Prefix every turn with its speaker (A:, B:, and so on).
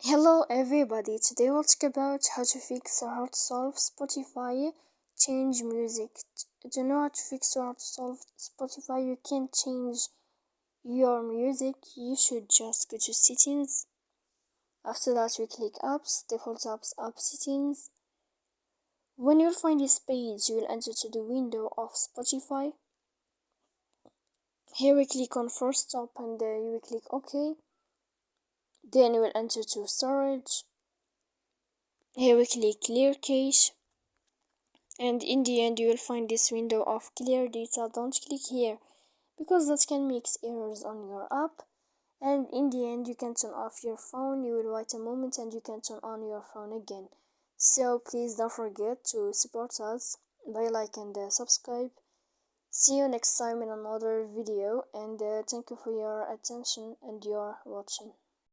A: Hello everybody, today we'll talk about how to fix or how to solve Spotify change music. To know how to fix or how to solve Spotify, you can't change your music. You should just go to settings. After that we click apps, default apps, app settings. When you'll find this page, you will enter to the window of Spotify. Here we click on first stop and you will click OK. Then you will enter to storage. Here we click clear cache, and in the end you will find this window of clear data. Don't click here because that can make errors on your app, and in the end you can turn off your phone. You will wait a moment and you can turn on your phone again. So please don't forget to support us by like and subscribe. See you next time in another video, and thank you for your attention and your watching.